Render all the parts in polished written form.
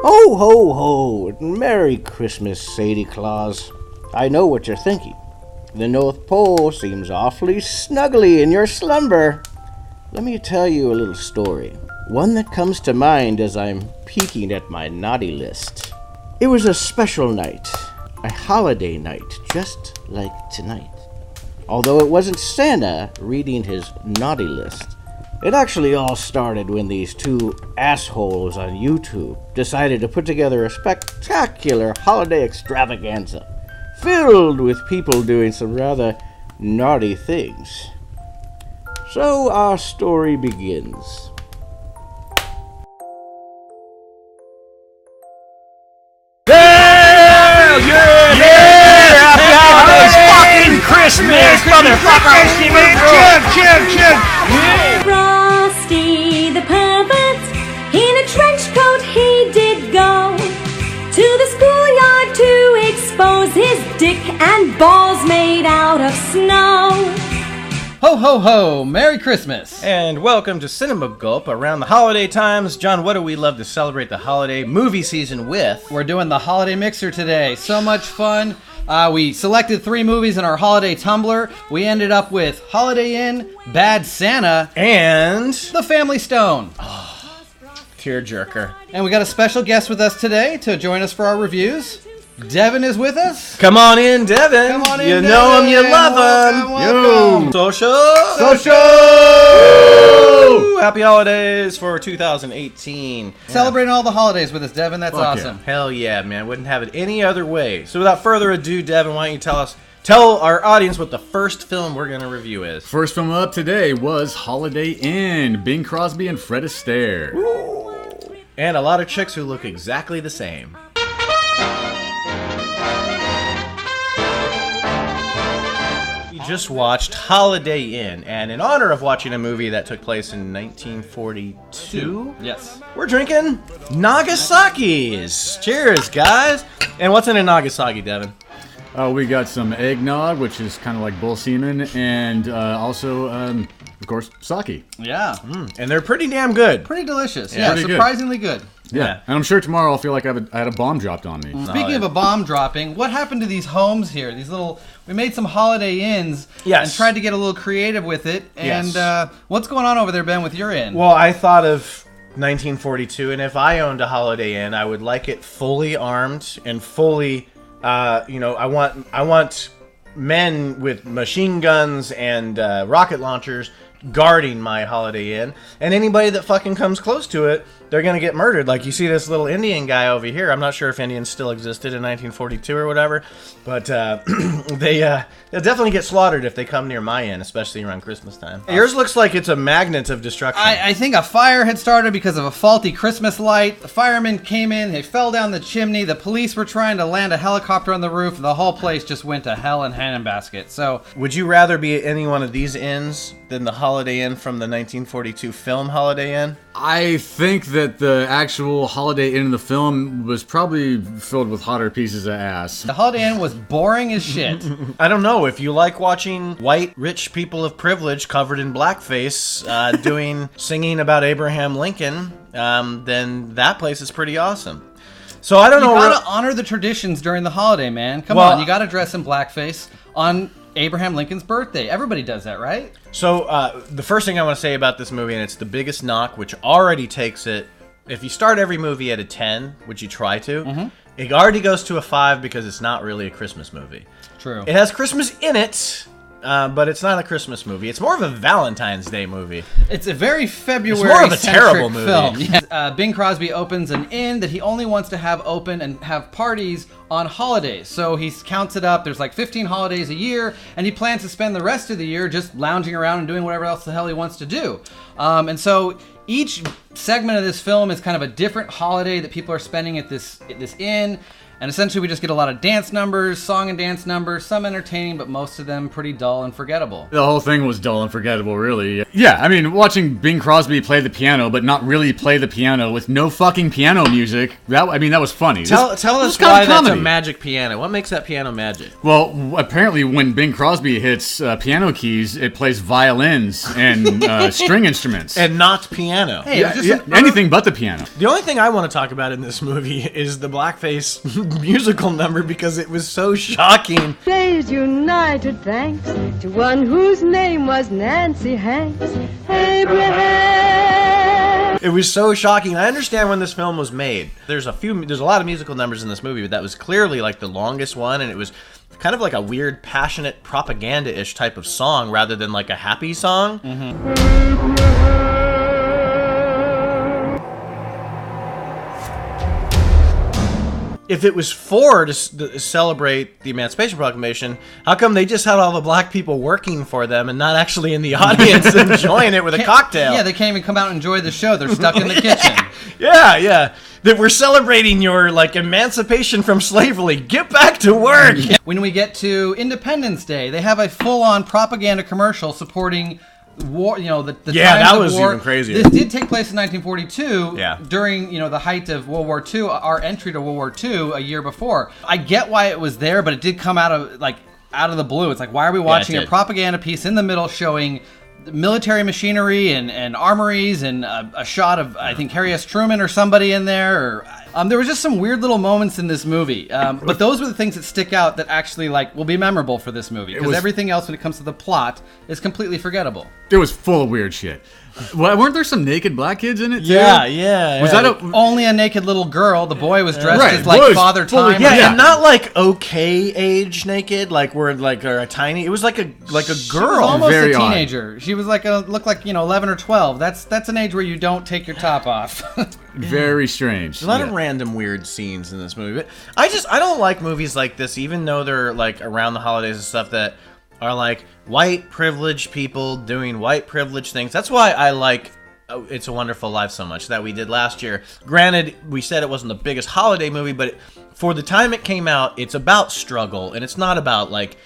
Ho, ho, ho! Merry Christmas, Sadie Claus. I know what you're thinking. The North Pole seems awfully snuggly in your slumber. Let me tell you a little story. One that comes to mind as I'm peeking at my naughty list. It was a special night. A holiday night, just like tonight. Although it wasn't Santa reading his naughty list. It actually all started when these two assholes on YouTube decided to put together a spectacular holiday extravaganza filled with people doing some rather naughty things. So our story begins. Christmas, motherfucker! Frosty the pervert, in a trench coat he did go to the schoolyard to expose his dick and balls made out of snow. Ho, ho, ho! Merry Christmas! And welcome to Cinema Gulp around the holiday times. John, what do we love to celebrate the holiday movie season with? We're doing the holiday mixer today. So much fun. We selected 3 movies in our holiday tumbler. We ended up with Holiday Inn, Bad Santa, and The Family Stone. Tearjerker. And we got a special guest with us today to join us for our reviews. Devin is with us. Come on in, Devin. Come on in, you Devin. know him, you love him. Welcome. Social. Woo! Happy holidays for 2018. Celebrating all the holidays with us, Devin. That's awesome. Yeah. Hell yeah, man. Wouldn't have it any other way. So without further ado, Devin, why don't you tell our audience what the first film we're going to review is. First film up today was Holiday Inn, Bing Crosby and Fred Astaire. Ooh. And a lot of chicks who look exactly the same. Just watched Holiday Inn, and in honor of watching a movie that took place in 1942, Yes. we're drinking Nagasaki's. Cheers, guys. And what's in a Nagasaki, Devin? We got some eggnog, which is kind of like bull semen, and also, of course, sake. Yeah. And they're pretty damn good. Pretty delicious. Yeah, Yeah, pretty good. surprisingly good. Yeah, and I'm sure tomorrow I'll feel like I had a bomb dropped on me. Speaking of a bomb dropping, what happened to these homes here? We made some Holiday Inns and tried to get a little creative with it. And what's going on over there, Ben, with your inn? Well, I thought of 1942, and if I owned a Holiday Inn, I would like it fully armed and fully, I want men with machine guns and rocket launchers guarding my Holiday Inn, and anybody that fucking comes close to it, they're gonna get murdered. Like you see this little Indian guy over here. I'm not sure if Indians still existed in 1942 or whatever, but they'll definitely get slaughtered if they come near my inn, especially around Christmas time. Yours looks like it's a magnet of destruction. I think a fire had started because of a faulty Christmas light. The firemen came in, they fell down the chimney, the police were trying to land a helicopter on the roof, and the whole place just went to hell in handbasket. So, would you rather be at any one of these inns than the Holiday Inn from the 1942 film Holiday Inn? I think that the actual Holiday Inn in the film was probably filled with hotter pieces of ass. the Holiday Inn was boring as shit. I don't know. If you like watching white, rich people of privilege covered in blackface singing about Abraham Lincoln, then that place is pretty awesome. So I don't know. You gotta honor the traditions during the holiday, man. Come on, you gotta dress in blackface on Abraham Lincoln's birthday. Everybody does that, right? So the first thing I want to say about this movie, and it's the biggest knock, which already takes it, if you start every movie at a 10, which you try to, it already goes to a 5 because it's not really a Christmas movie. True. It has Christmas in it, but it's not a Christmas movie. It's more of a Valentine's Day movie. It's a very February It's more of a terrible movie. film. Yeah. Bing Crosby opens an inn that he only wants to have open and have parties on holidays. So he counts it up. There's like 15 holidays a year, and he plans to spend the rest of the year just lounging around and doing whatever else the hell he wants to do. And so each segment of this film is kind of a different holiday that people are spending at this inn. And essentially we just get a lot of dance numbers, song and dance numbers, some entertaining, but most of them pretty dull and forgettable. The whole thing was dull and forgettable, really. Yeah, I mean, watching Bing Crosby play the piano, but not really play the piano with no fucking piano music, that was funny. Tell us why that's a magic piano. What makes that piano magic? Well, apparently when Bing Crosby hits piano keys, it plays violins and string instruments. And not piano. Hey, anything but the piano. The only thing I want to talk about in this movie is the blackface musical number because it was so shocking. Praise united thanks to one whose name was Nancy Hanks. Abraham. It was so shocking. I understand when this film was made. There's a lot of musical numbers in this movie, but that was clearly like the longest one, and it was kind of like a weird, passionate, propaganda-ish type of song rather than like a happy song. If it was to celebrate the Emancipation Proclamation, how come they just had all the black people working for them and not actually in the audience enjoying it with a cocktail? Yeah, they can't even come out and enjoy the show. They're stuck in the kitchen. Yeah. That we're celebrating your, like, emancipation from slavery. Get back to work! When we get to Independence Day, they have a full-on propaganda commercial supporting war, the times that of was war. even crazier. This did take place in 1942 Yeah. during, the height of World War II, our entry to World War II a year before. I get why it was there, but it did come out of the blue. It's like, why are we watching a propaganda piece in the middle showing military machinery and armories and a shot of, I think, Harry S. Truman or somebody in there? There was just some weird little moments in this movie, but those were the things that stick out that actually will be memorable for this movie, because everything else when it comes to the plot is completely forgettable. It was full of weird shit. Weren't there some naked black kids in it too? Yeah. Was that only a naked little girl? The boy was dressed as Father Time. And not like okay age naked, like we're like a tiny. It was like a girl, she was almost Very a teenager. Odd. She was looked like 11 or 12. That's an age where you don't take your top off. Very strange. A lot of random weird scenes in this movie, but I don't like movies like this, even though they're like around the holidays and stuff that are like white privileged people doing white privileged things. That's why I like It's a Wonderful Life so much, that we did last year. Granted, we said it wasn't the biggest holiday movie, but for the time it came out, it's about struggle, and it's not about like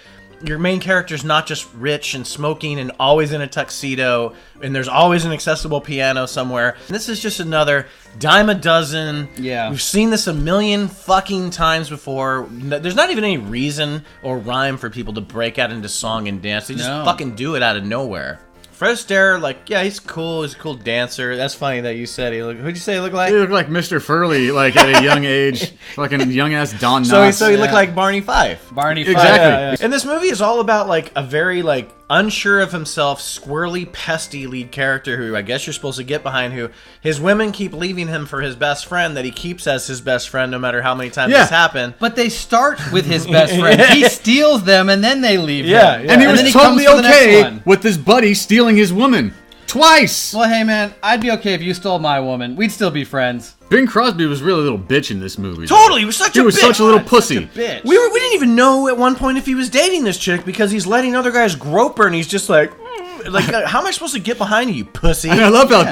your main character's not just rich and smoking and always in a tuxedo, and there's always an accessible piano somewhere. This is just another dime a dozen. Yeah. We've seen this a million fucking times before. There's not even any reason or rhyme for people to break out into song and dance. They just fucking do it out of nowhere. Fred Astaire, he's cool. He's a cool dancer. That's funny that you said who'd you say he looked like? He looked like Mr. Furley, at a young age. Fucking young-ass Don Knotts. So he looked like Barney Fife. Barney Fife. Exactly. Yeah. And this movie is all about, a very, unsure of himself, squirrely, pesty lead character who I guess you're supposed to get behind, who his women keep leaving him for his best friend that he keeps as his best friend no matter how many times this happened. But they start with his best friend. He steals them and then they leave him. And he was totally okay with with his buddy stealing his woman. Twice! Well, hey man, I'd be okay if you stole my woman. We'd still be friends. Bing Crosby was really a little bitch in this movie. Totally, he was such a bitch. He was such a little pussy. Bitch. We didn't even know at one point if he was dating this chick because he's letting other guys grope her and he's just like, how am I supposed to get behind you pussy? And I love how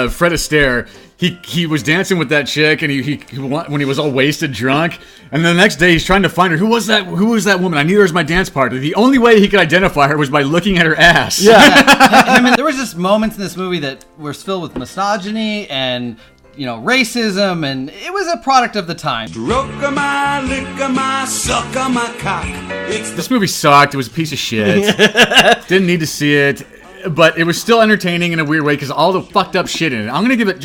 Fred Astaire, he was dancing with that chick and he when he was all wasted, drunk, and the next day he's trying to find her. Who was that woman? I need her as my dance partner. The only way he could identify her was by looking at her ass. Yeah. I mean, there was just moments in this movie that were filled with misogyny and racism, and it was a product of the time. This movie sucked. It was a piece of shit. Didn't need to see it, but it was still entertaining in a weird way because all the fucked up shit in it. I'm gonna give it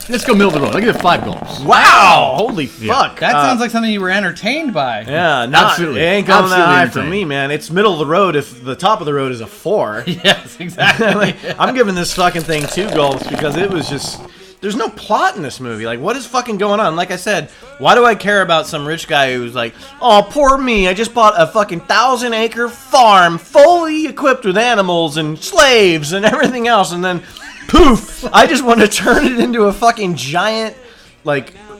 let's go middle of the road. I'll give it 5 gulps. Wow! Holy fuck! That sounds like something you were entertained by. Yeah, absolutely. It ain't going that high for me, man. It's middle of the road if the top of the road is a 4. Yes, exactly. I'm giving this fucking thing 2 gulps because it was just. There's no plot in this movie. What is fucking going on? Like I said, why do I care about some rich guy who's like, oh, poor me, I just bought a fucking 1,000-acre farm fully equipped with animals and slaves and everything else, and then, poof, I just want to turn it into a fucking giant,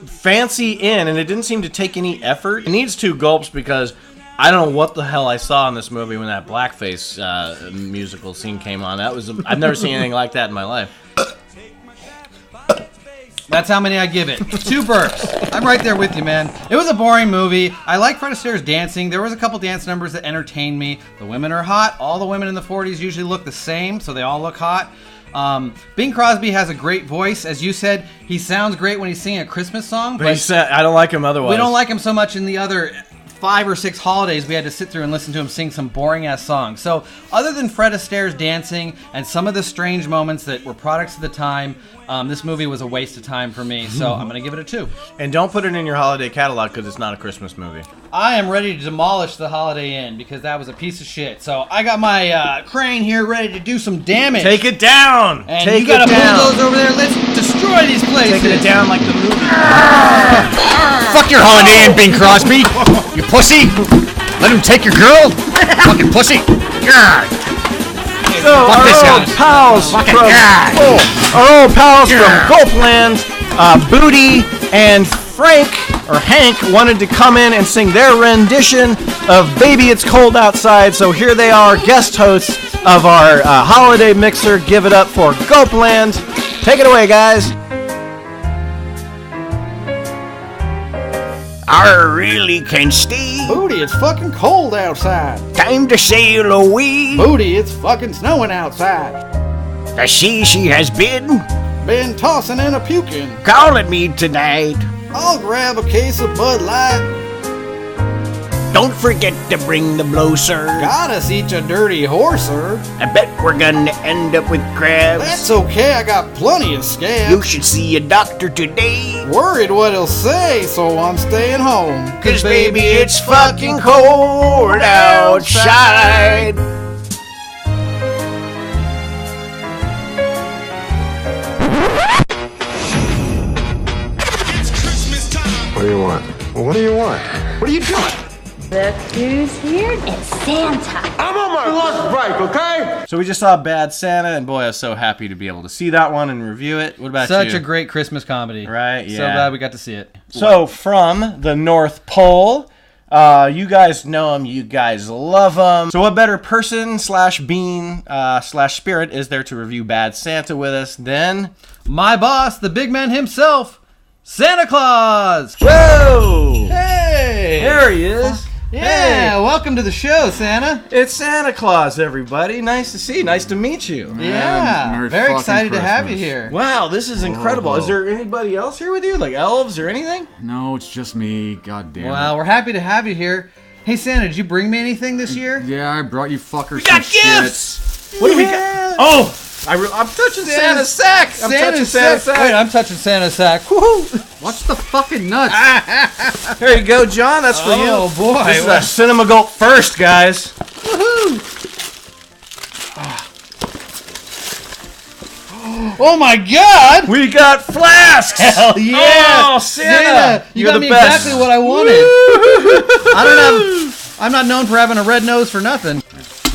fancy inn, and it didn't seem to take any effort. It needs 2 gulps because I don't know what the hell I saw in this movie when that blackface musical scene came on. I've never seen anything like that in my life. That's how many I give it. 2 burps. I'm right there with you, man. It was a boring movie. I like Fred Astaire's dancing. There was a couple dance numbers that entertained me. The women are hot. All the women in the 40s usually look the same, so they all look hot. Bing Crosby has a great voice. As you said, he sounds great when he's singing a Christmas song. But I don't like him otherwise. We don't like him so much in the other 5 or 6 holidays. We had to sit through and listen to him sing some boring-ass songs. So other than Fred Astaire's dancing and some of the strange moments that were products of the time, this movie was a waste of time for me. So I'm going to give it a 2. And don't put it in your holiday catalog because it's not a Christmas movie. I am ready to demolish the Holiday Inn because that was a piece of shit. So I got my crane here ready to do some damage. Take it down! And Take you got it to down! bulldoze over there. Let's destroy these places. Taking it down like the movie. Fuck your Holiday Inn, Bing Crosby. You pussy. Let him take your girl. Fucking pussy. God. So Fuck this our old house. pals Fucking from God. our old pals Yeah. from Gulp Land, Booty and Frank or Hank wanted to come in and sing their rendition of "Baby It's Cold Outside." So here they are, guest hosts of our holiday mixer. Give it up for Gulp Land. Take it away, guys. I really can stay. Booty, it's fucking cold outside. Time to sail away. Booty, it's fucking snowing outside. The sea she has been Been tossing and a puking. calling me tonight. I'll grab a case of Bud Light. Don't forget to bring the blow, sir. Got us each a dirty horser. I bet we're gonna end up with crabs. That's okay, I got plenty of scabs. You should see a doctor today. Worried what he'll say, so I'm staying home. 'Cause baby, it's fucking cold outside. What do you want? What do you want? What are you doing? Look who's here. It's Santa. I'm on my lunch break, okay? So we just saw Bad Santa, and boy, I was so happy to be able to see that one and review it. What about Such you? a great Christmas comedy. Right, So yeah. glad we got to see it. So, from the North Pole, you guys know him, you guys love him. So what better person slash being slash spirit is there to review Bad Santa with us than... My boss, the big man himself, Santa Claus. Whoa! Hey! There he is. Yeah, welcome to the show, Santa. It's Santa Claus, everybody. Nice to see you. Nice to meet you. Yeah, Merry very fucking excited to have you Christmas. here. Wow, this is incredible. Whoa. Is there anybody else here with you? Like elves or anything? No, it's just me. God damn Well, it. we're happy to have you here. Hey, Santa, did you bring me anything this year? Yeah, I brought you fuckers We got some gifts! What do we got? Oh! I'm touching Santa's sack! I'm touching Santa's sack! Wait, I'm touching Santa's sack. Woohoo! shit. What's the fucking nuts? Here you go, John. That's for you. Oh, boy. This is a Cinema Gulp first, guys. Oh my God! We got flasks! Hell yeah! Oh, Santa! You You're got the me best. exactly what I wanted. I'm not known for having a red nose for nothing.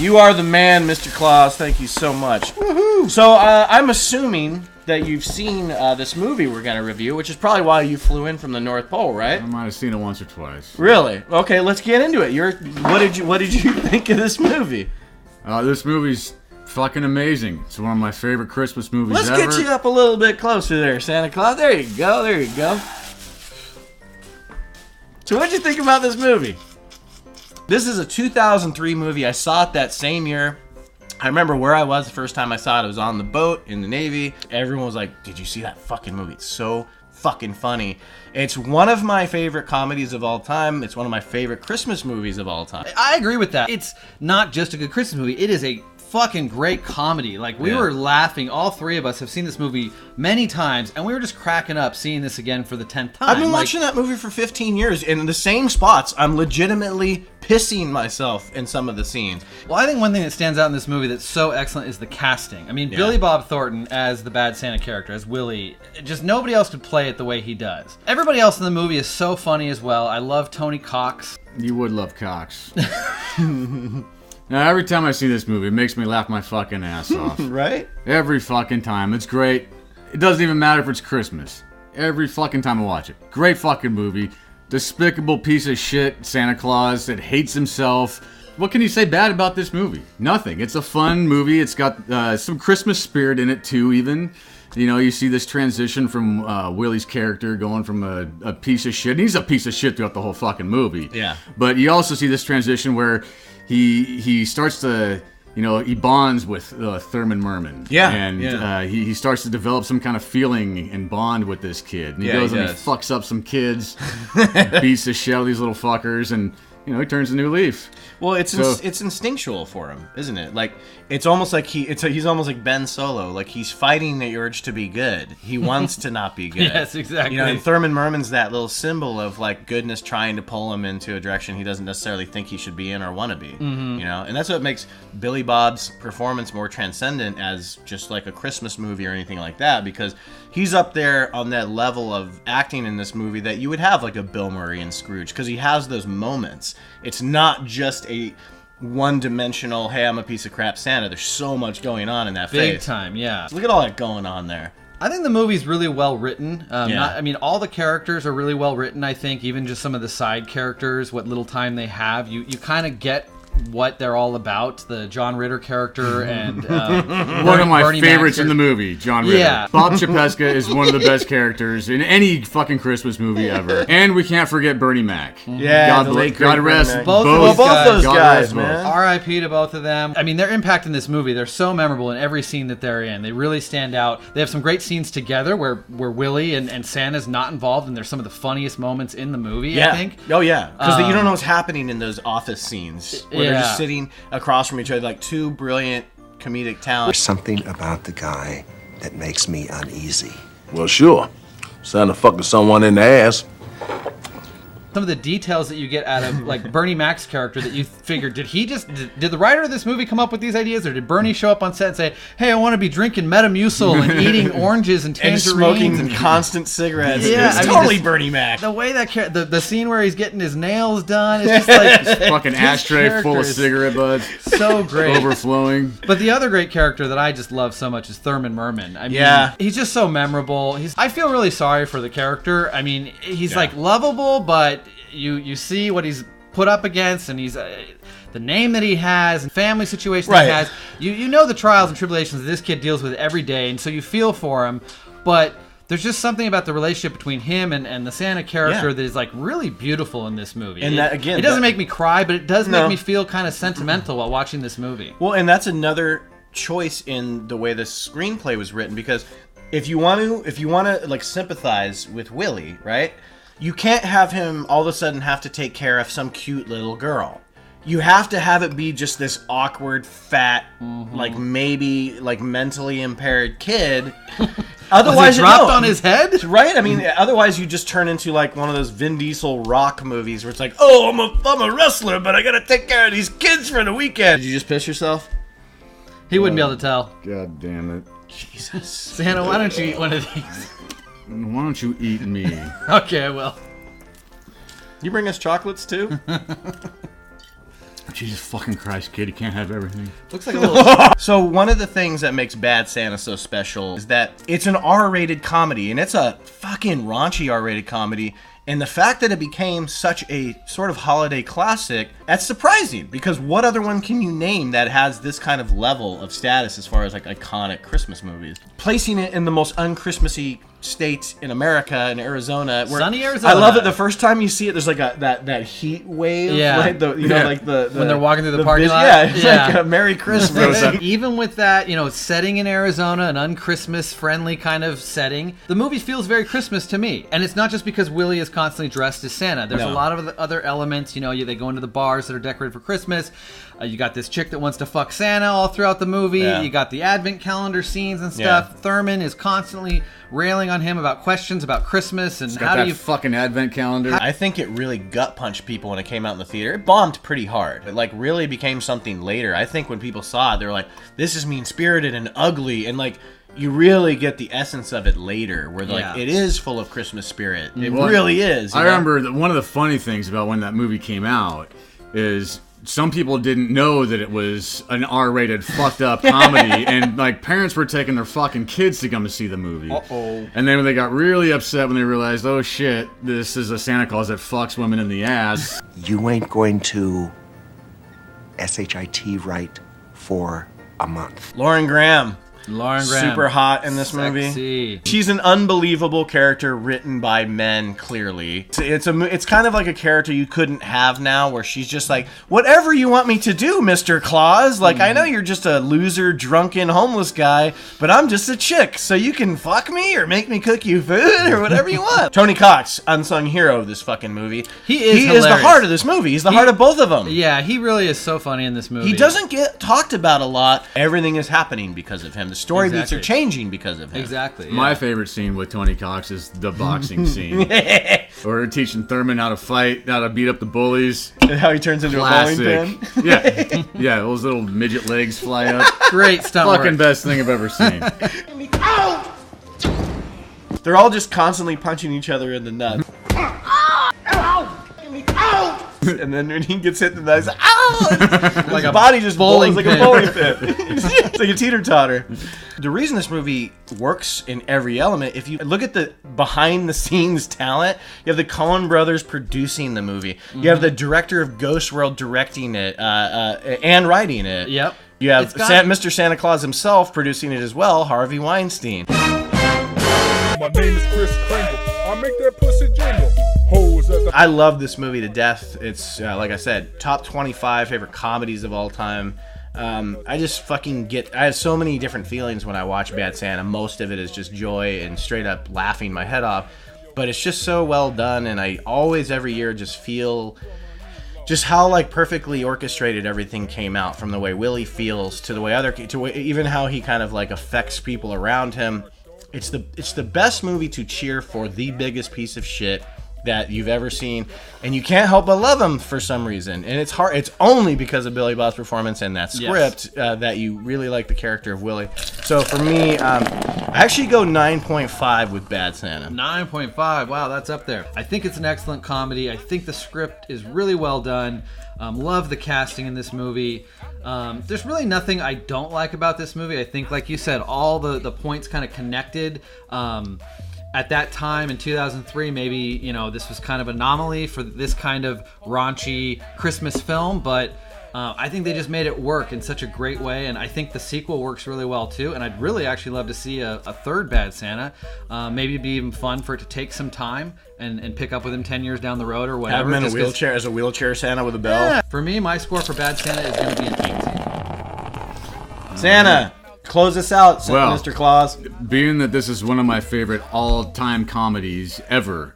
You are the man, Mr. Claus. Thank you so much. Woohoo! So, I'm assuming that you've seen this movie we're going to review, which is probably why you flew in from the North Pole, right? I might have seen it once or twice. Really? Okay, let's get into it. What did you think of this movie? This movie's fucking amazing. It's one of my favorite Christmas movies Let's ever. get you up a little bit closer there, Santa Claus. There you go. There you go. So, what'd you think about this movie? This is a 2003 movie. I saw it that same year. I remember where I was the first time I saw it. I was on the boat in the Navy. Everyone was like, "Did you see that fucking movie? It's so fucking funny." It's one of my favorite comedies of all time. It's one of my favorite Christmas movies of all time. I agree with that. It's not just a good Christmas movie. It is a fucking great comedy. Like, we Yeah. were laughing. All three of us have seen this movie many times, and we were just cracking up seeing this again for the 10th time. I've been Like, watching that movie for 15 years, and in the same spots, I'm legitimately pissing myself in some of the scenes. Well, I think one thing that stands out in this movie that's so excellent is the casting. I mean, Yeah. Billy Bob Thornton as the bad Santa character, as Willie, just nobody else could play it the way he does. Everybody else in the movie is so funny as well. I love Tony Cox. You would love Cox. Now, every time I see this movie, it makes me laugh my fucking ass off. Right? Every fucking time. It's great. It doesn't even matter if it's Christmas. Every fucking time I watch it. Great fucking movie. Despicable piece of shit Santa Claus that hates himself. What can you say bad about this movie? Nothing. It's a fun movie. It's got some Christmas spirit in it too, even. You know, you see this transition from Willie's character going from a piece of shit. And he's a piece of shit throughout the whole fucking movie. Yeah. But you also see this transition where he starts to, you know, he bonds with Thurman Merman. Yeah. And he starts to develop some kind of feeling and bond with this kid. And he goes and he fucks up some kids, beats the shit out of these little fuckers, and, you know, he turns a new leaf. Well, it's instinctual for him, isn't it? Like, it's almost like he's almost like Ben Solo. Like, he's fighting the urge to be good. He wants to not be good. Yes, exactly. You know, and Thurman Merman's that little symbol of, like, goodness trying to pull him into a direction he doesn't necessarily think he should be in or want to be. You know, and that's what makes Billy Bob's performance more transcendent as just like a Christmas movie or anything like that, because he's up there on that level of acting in this movie that you would have like a Bill Murray and Scrooge, because he has those moments. It's not just a one-dimensional, hey, I'm a piece of crap Santa. There's so much going on in that face. Big time, yeah. Look at all that going on there. I think the movie's really well written. All the characters are really well written, I think. Even just some of the side characters, what little time they have, you kind of get what they're all about. The John Ritter character and one of my Bernie favorites Mac in the movie, John Ritter. Yeah. Bob Chapesca is one of the best characters in any fucking Christmas movie ever. And we can't forget Bernie Mac. Yeah, God rest Both those God guys, rest man. R.I.P. to both of them. I mean, their impact in this movie, they're so memorable in every scene that they're in. They really stand out. They have some great scenes together where Willie and Santa's not involved, and they're some of the funniest moments in the movie, I think. Oh, yeah. Because you don't know what's happening in those office scenes where they're just sitting across from each other like two brilliant comedic talent. There's something about the guy that makes me uneasy. Well, sure. Santa fucking someone in the ass. Some of the details that you get out of like Bernie Mac's character that you figured, did the writer of this movie come up with these ideas, or did Bernie show up on set and say, hey, I want to be drinking Metamucil and eating oranges and tangerines and smoking constant cigarettes? Yeah, it's totally Bernie Mac. The way that the scene where he's getting his nails done, it's just like fucking ashtray full of cigarette butts, so great, overflowing. But the other great character that I just love so much is Thurman Merman. I mean, he's just so memorable. I feel really sorry for the character. I mean, he's like lovable, but you see what he's put up against, and he's the name that he has and family situation that he has. You know the trials and tribulations that this kid deals with every day, and so you feel for him. But there's just something about the relationship between him and the Santa character that is like really beautiful in this movie. And that, again, it doesn't make me cry, but it does make me feel kind of sentimental while watching this movie. Well, and that's another choice in the way the screenplay was written, because if you want to like sympathize with Willie, right? You can't have him all of a sudden have to take care of some cute little girl. You have to have it be just this awkward, fat, like maybe like mentally impaired kid. Otherwise, was it dropped on his head? Right? I mean, otherwise you just turn into like one of those Vin Diesel rock movies where it's like, oh, I'm a wrestler, but I gotta take care of these kids for the weekend. Did you just piss yourself? He wouldn't be able to tell. God damn it. Jesus. Santa, why don't you eat one of these? Why don't you eat me? Okay, I will. You bring us chocolates too? Jesus fucking Christ, kid, you can't have everything. Looks like a little... So one of the things that makes Bad Santa so special is that it's an R-rated comedy, and it's a fucking raunchy R-rated comedy. And the fact that it became such a sort of holiday classic, that's surprising, because what other one can you name that has this kind of level of status as far as like iconic Christmas movies? Placing it in the most un-Christmassy states in America, in Arizona, where sunny Arizona. I love it. The first time you see it, there's like that heat wave, right? Like the when they're walking through the parking lot. Yeah, it's like a Merry Christmas. Even with that, setting in Arizona, an un-Christmas friendly kind of setting, the movie feels very Christmas to me. And it's not just because Willie is constantly dressed as Santa. There's a lot of other elements. They go into the bars that are decorated for Christmas. You got this chick that wants to fuck Santa all throughout the movie. Yeah. You got the advent calendar scenes and stuff. Yeah. Thurman is constantly railing on him about questions about Christmas and how do you fucking advent calendar. I think it really gut punched people when it came out in the theater. It bombed pretty hard. It like really became something later. I think when people saw it, they were like, "This is mean spirited and ugly," and like you really get the essence of it later, where like it is full of Christmas spirit. It really is. I remember that one of the funny things about when that movie came out is some people didn't know that it was an R-rated fucked up comedy, and like parents were taking their fucking kids to come to see the movie. And then when they got really upset when they realized, oh shit, this is a Santa Claus that fucks women in the ass. You ain't going to SHIT right for a month. Lauren Graham. Lauren Graham. super hot in this movie. Sexy. She's an unbelievable character written by men, clearly. It's kind of like a character you couldn't have now, where she's just like, whatever you want me to do, Mr. Claus. Like, I know you're just a loser, drunken, homeless guy, but I'm just a chick, so you can fuck me or make me cook you food or whatever you want. Tony Cox, unsung hero of this fucking movie. He is the heart of this movie. He's the heart of both of them. Yeah, he really is so funny in this movie. He doesn't get talked about a lot. Everything is happening because of him. The story beats are changing because of him. Exactly. Yeah. My favorite scene with Tony Cox is the boxing scene. Or teaching Thurman how to fight, how to beat up the bullies. And how he turns into Classic. a bowling pin. Yeah. Yeah, those little midget legs fly up. Great stunt Fucking work. best thing I've ever seen. They're all just constantly punching each other in the nuts. And then when he gets hit in the nuts, like a body just bowling bowls like a bowling pin. It's like a teeter-totter. The reason this movie works in every element, if you look at the behind-the-scenes talent, you have the Coen brothers producing the movie. You have the director of Ghost World directing it and writing it. Yep. You have Mr. Santa Claus himself producing it as well, Harvey Weinstein. My name is Chris Kringle. I make that pussy jingle. Hoes at the... I love this movie to death. It's, like I said, top 25 favorite comedies of all time. I just fucking I have so many different feelings when I watch Bad Santa. Most of it is just joy and straight up laughing my head off. But it's just so well done, and I always, every year, just feel just how like perfectly orchestrated everything came out, from the way Willie feels to the way even how he kind of like affects people around him. It's the best movie to cheer for the biggest piece of shit that you've ever seen, and you can't help but love him for some reason. And it's hard. It's only because of Billy Bob's performance and that script that you really like the character of Willie. So for me, I actually go 9.5 with Bad Santa. 9.5. Wow, that's up there. I think it's an excellent comedy. I think the script is really well done. Love the casting in this movie. There's really nothing I don't like about this movie. I think, like you said, all the points kind of connected. At that time in 2003, maybe, this was kind of an anomaly for this kind of raunchy Christmas film, but I think they just made it work in such a great way, and I think the sequel works really well too, and I'd really actually love to see a third Bad Santa. Maybe it'd be even fun for it to take some time and pick up with him 10 years down the road or whatever. Have him in a wheelchair, as a wheelchair Santa with a bell. Yeah. For me, my score for Bad Santa is going to be an 18. Santa, close us out, Mr. Claus. Being that this is one of my favorite all-time comedies ever,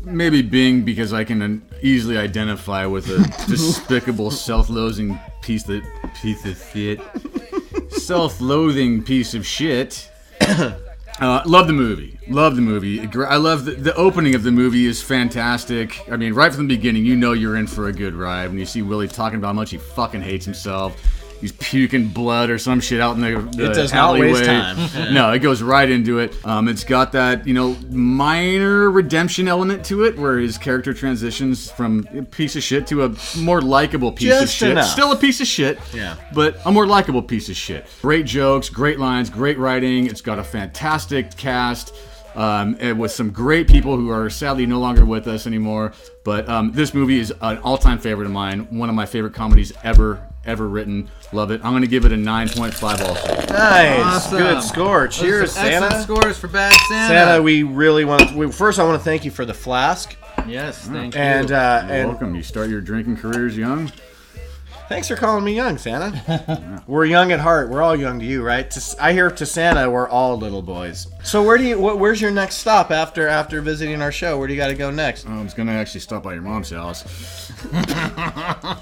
maybe being because I can easily identify with a despicable, self-loathing piece of shit. Self-loathing piece of shit. Love the movie. I love the opening of the movie is fantastic. I mean, right from the beginning, you're in for a good ride when you see Willie talking about how much he fucking hates himself. He's puking blood or some shit out in the It does alleyway. not waste time. No, it goes right into it. It's got that, minor redemption element to it, where his character transitions from a piece of shit to a more likable piece of shit. Enough. Still a piece of shit, but a more likable piece of shit. Great jokes, great lines, great writing. It's got a fantastic cast. With some great people who are sadly no longer with us anymore. But this movie is an all-time favorite of mine. One of my favorite comedies ever written. Love it. I'm going to give it a 9.5 also. Nice. Awesome. Good score. Cheers, Santa. Excellent scores for Bad Santa. Santa, we really want to... First, I want to thank you for the flask. Yes, thank you. And You're welcome. You start your drinking careers young. Thanks for calling me young, Santa. We're young at heart. We're all young to you, right? I hear to Santa, we're all little boys. So where's your next stop after visiting our show? Where do you got to go next? I was going to actually stop by your mom's house.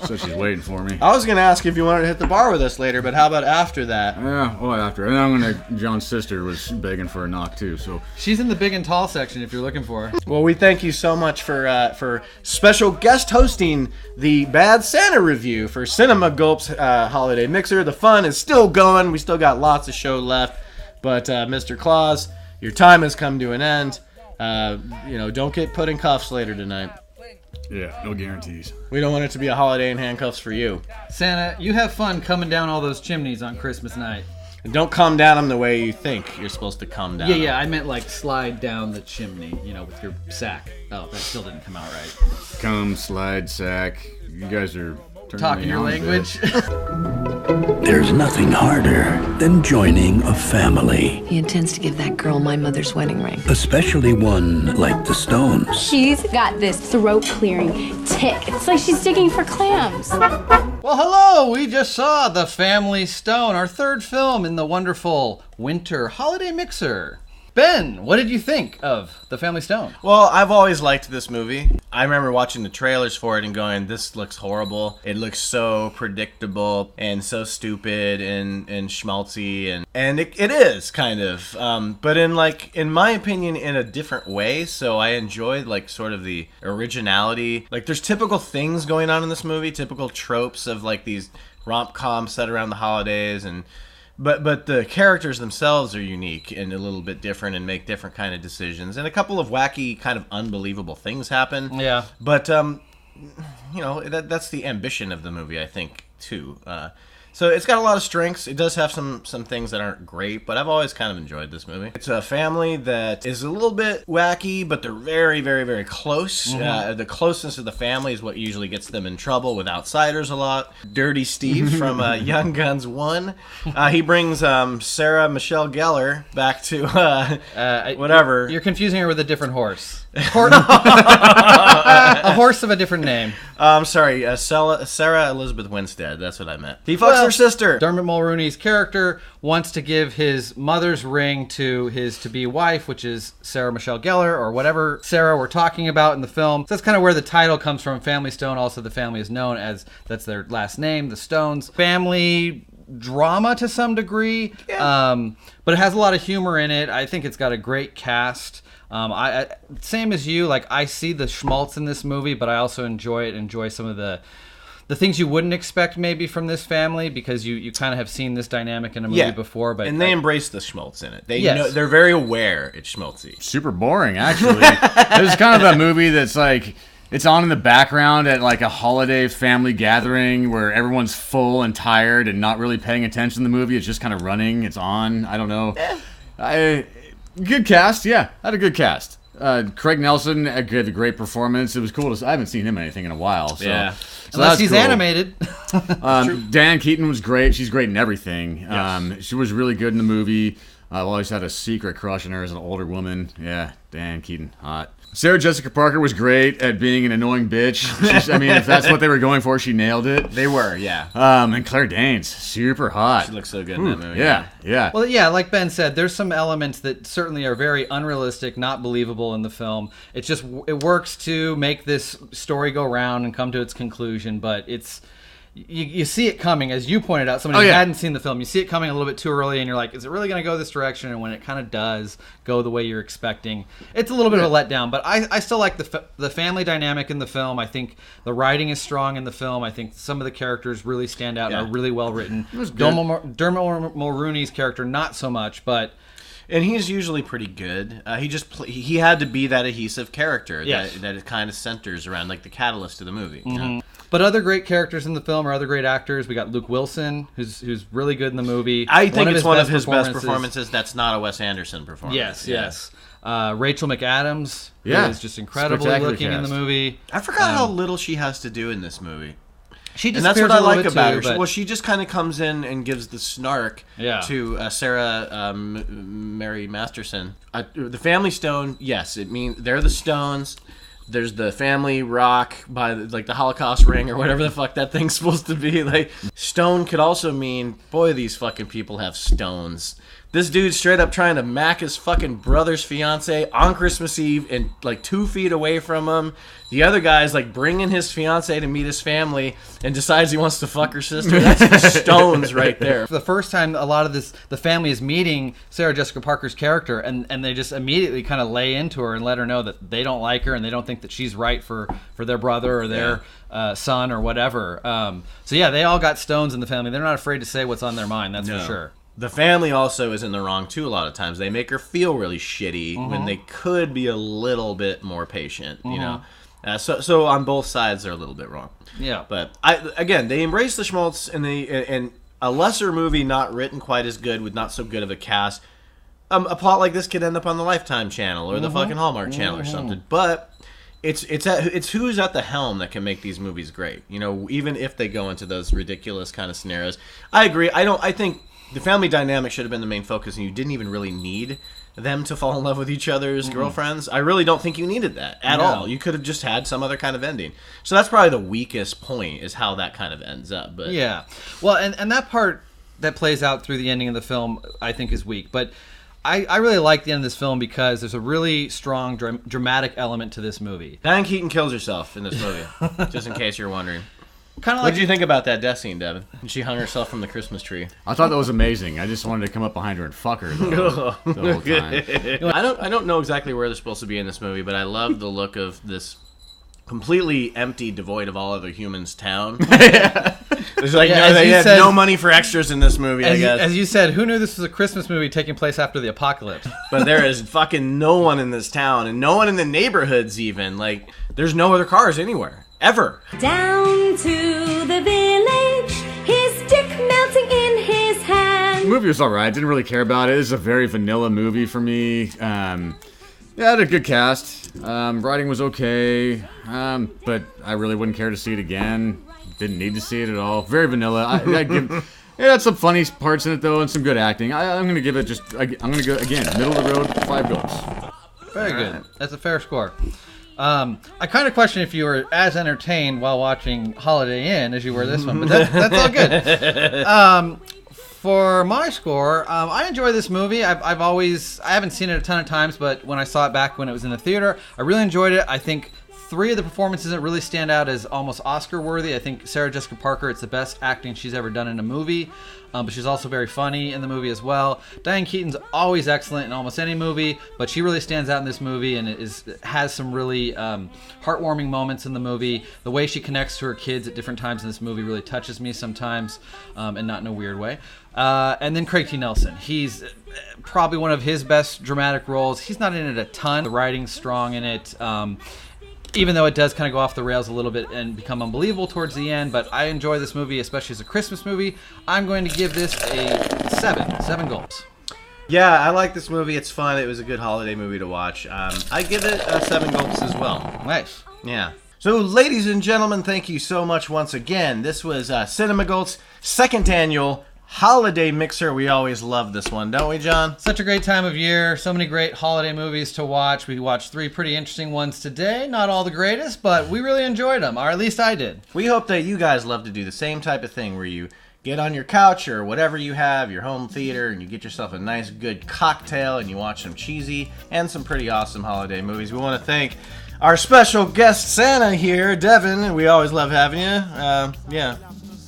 So she's waiting for me. I was going to ask if you wanted to hit the bar with us later, but how about after that? Yeah, well, after. And John's sister was begging for a knock, too, so. She's in the big and tall section if you're looking for her. Well, we thank you so much for special guest hosting the Bad Santa review for Cinema Gulp's Holiday Mixer. The fun is still going. We still got lots of show left. But, Mr. Claus, your time has come to an end. Don't get put in cuffs later tonight. Yeah, no guarantees. We don't want it to be a holiday in handcuffs for you. Santa, you have fun coming down all those chimneys on Christmas night. And don't come down them the way you think you're supposed to come down. Yeah, I meant like slide down the chimney, with your sack. Oh, that still didn't come out right. Come, slide, sack. You guys are talking your language. There's nothing harder than joining a family, He intends to give that girl my mother's wedding ring. especially one like the Stones. She's got this throat-clearing tick. It's like she's digging for clams. Well, hello! We just saw The Family Stone, our third film in the wonderful winter holiday mixer. Ben, what did you think of The Family Stone? Well, I've always liked this movie. I remember watching the trailers for it and going, this looks horrible. It looks so predictable and so stupid and schmaltzy. And it is, kind of. But in my opinion, in a different way. So I enjoyed, like, sort of the originality. Like, there's typical things going on in this movie. Typical tropes of, like, these rom-coms set around the holidays and... But the characters themselves are unique and a little bit different and make different kind of decisions. And a couple of wacky, kind of unbelievable things happen. Yeah. But, that's the ambition of the movie, I think, too. So it's got a lot of strengths. It does have some things that aren't great, but I've always kind of enjoyed this movie. It's a family that is a little bit wacky, but they're very, very, very close. The closeness of the family is what usually gets them in trouble with outsiders a lot. Dirty Steve from Young Guns 1. He brings Sarah Michelle Gellar back to whatever. You're confusing her with a different horse. A horse of a different name. I'm sorry, Sarah Elizabeth Winstead. That's what I meant. He fucks her sister. Dermot Mulroney's character wants to give his mother's ring to his to-be wife, which is Sarah Michelle Gellar, or whatever Sarah we're talking about in the film. So that's kind of where the title comes from. Family Stone. Also, the family is known as, that's their last name, the Stones. Family drama to some degree, but it has a lot of humor in it. I think it's got a great cast. I same as you, like, I see the schmaltz in this movie, but I also enjoy some of the things you wouldn't expect maybe from this family, because you kind of have seen this dynamic in a movie before. But and they embrace the schmaltz in it. They're very aware it's schmaltzy. Super boring, actually. This is kind of a movie that's like, it's on in the background at like a holiday family gathering where everyone's full and tired and not really paying attention to the movie. It's just kind of running. It's on. I don't know. Good cast, yeah. Had a good cast. Craig Nelson gave a great performance. It was cool I haven't seen him in anything in a while. So, yeah. So unless he's cool. Animated. Dan Keaton was great. She's great in everything. Yes. She was really good in the movie. I've always had a secret crush on her as an older woman. Yeah, Dan Keaton, hot. Sarah Jessica Parker was great at being an annoying bitch. I mean, if that's what they were going for, she nailed it. They were, yeah. And Claire Danes, super hot. She looks so good in that movie. Yeah. Well, yeah, like Ben said, there's some elements that certainly are very unrealistic, not believable in the film. It works to make this story go round and come to its conclusion, but it's... You see it coming, as you pointed out. Somebody who hadn't seen the film, you see it coming a little bit too early, and you're like, is it really going to go this direction? And when it kind of does go the way you're expecting, it's a little bit of a letdown. But I still like the family dynamic in the film. I think the writing is strong in the film. I think some of the characters really stand out and are really well written. Dermot Mulroney's character, not so much, but... And he's usually pretty good. He had to be that adhesive character that it kind of centers around, like the catalyst of the movie. You know? But other great characters in the film are other great actors. We got Luke Wilson, who's really good in the movie. I think it's one of his best performances. That's not a Wes Anderson performance. Yes. Rachel McAdams, who is just incredibly looking in the movie. I forgot how little she has to do in this movie. And that's what I like about her. Well, she just kind of comes in and gives the snark to Sarah Mary Masterson. The Family Stone, yes, it means they're the Stones. There's the family rock by the Holocaust ring or whatever the fuck that thing's supposed to be. Like, stone could also mean, boy, these fucking people have stones. This dude's straight up trying to mack his fucking brother's fiance on Christmas Eve and like 2 feet away from him. The other guy's like bringing his fiance to meet his family and decides he wants to fuck her sister. That's the Stones right there. For the first time, a lot of the family is meeting Sarah Jessica Parker's character, and they just immediately kind of lay into her and let her know that they don't like her and they don't think that she's right for their brother or their son or whatever. So yeah, they all got stones in the family. They're not afraid to say what's on their mind. That's for sure. The family also is in the wrong, too, a lot of times. They make her feel really shitty when they could be a little bit more patient, you know? So on both sides, they're a little bit wrong. Yeah. But, again, they embrace the schmaltz and a lesser movie not written quite as good with not so good of a cast. A plot like this could end up on the Lifetime channel or the fucking Hallmark channel or something. But it's who's at the helm that can make these movies great. You know, even if they go into those ridiculous kind of scenarios. I agree. I think the family dynamic should have been the main focus, and you didn't even really need them to fall in love with each other's girlfriends. I really don't think you needed that at all. You could have just had some other kind of ending. So that's probably the weakest point, is how that kind of ends up. But yeah, well, and that part that plays out through the ending of the film, I think, is weak. But I really like the end of this film because there's a really strong dramatic element to this movie. Diane Keaton kills herself in this movie, just in case you're wondering. Kind of what did you think about that death scene, Devin? When she hung herself from the Christmas tree. I thought that was amazing. I just wanted to come up behind her and fuck her the whole time. I don't know exactly where they're supposed to be in this movie, but I love the look of this completely empty, devoid of all other humans town. There's like they had no money for extras in this movie, I guess. As you said, who knew this was a Christmas movie taking place after the apocalypse? But there is fucking no one in this town, and no one in the neighborhoods even. Like, there's no other cars anywhere. Ever. Down to the village, his dick melting in his hand. The movie was alright. Didn't really care about it. It's a very vanilla movie for me. Yeah, it had a good cast. Writing was okay, but I really wouldn't care to see it again. Didn't need to see it at all. Very vanilla. It had some funny parts in it though, and some good acting. I'm going to give it I'm going to go again, middle of the road, 5 gulps. Very good. That's a fair score. I kind of question if you were as entertained while watching Holiday Inn as you were this one, but that's all good. For my score, I enjoy this movie. I haven't seen it a ton of times, but when I saw it back when it was in the theater, I really enjoyed it. I think 3 of the performances that really stand out as almost Oscar worthy. I think Sarah Jessica Parker, it's the best acting she's ever done in a movie. But she's also very funny in the movie as well. Diane Keaton's always excellent in almost any movie, but she really stands out in this movie and has some really heartwarming moments in the movie. The way she connects to her kids at different times in this movie really touches me sometimes, and not in a weird way. And then Craig T. Nelson. He's probably one of his best dramatic roles. He's not in it a ton. The writing's strong in it. Even though it does kind of go off the rails a little bit and become unbelievable towards the end, but I enjoy this movie, especially as a Christmas movie. I'm going to give this a 7 gulps. Yeah, I like this movie. It's fun. It was a good holiday movie to watch. I give it 7 gulps as well. Nice. Yeah. So, ladies and gentlemen, thank you so much once again. This was Cinema Gulp's 2nd annual Holiday Mixer. We always love this one, don't we, John? Such a great time of year. So many great holiday movies to watch. We watched 3 pretty interesting ones today. Not all the greatest, but we really enjoyed them, or at least I did. We hope that you guys love to do the same type of thing where you get on your couch or whatever you have, your home theater, and you get yourself a nice, good cocktail and you watch some cheesy and some pretty awesome holiday movies. We want to thank our special guest Santa here, Devin. We always love having you. Yeah.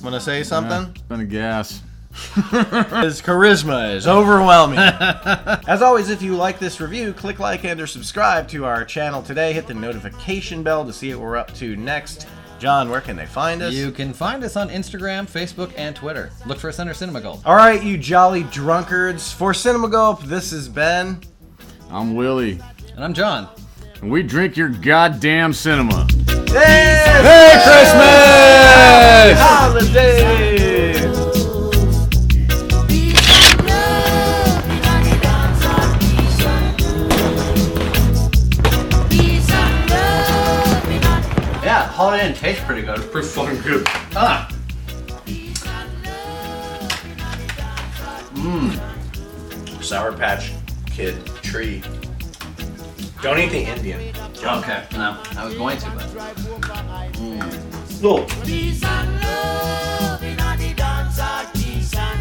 Want to say something? Yeah, been a gas. His charisma is overwhelming. As always, if you like this review, click like and or subscribe to our channel today. Hit the notification bell to see what we're up to next. John, where can they find us? You can find us on Instagram, Facebook, and Twitter. Look for us under Cinema Gulp. All right, you jolly drunkards. For Cinema Gulp, this is Ben. I'm Willie. And I'm John. And we drink your goddamn cinema. Hey, Merry Christmas! Holidays! Yeah, Holiday Inn tastes pretty good. It's pretty fucking good. Sour Patch Kid tree. Don't eat the Indian. Okay, no, I was going to, but... No. Peace and love in the dance, peace and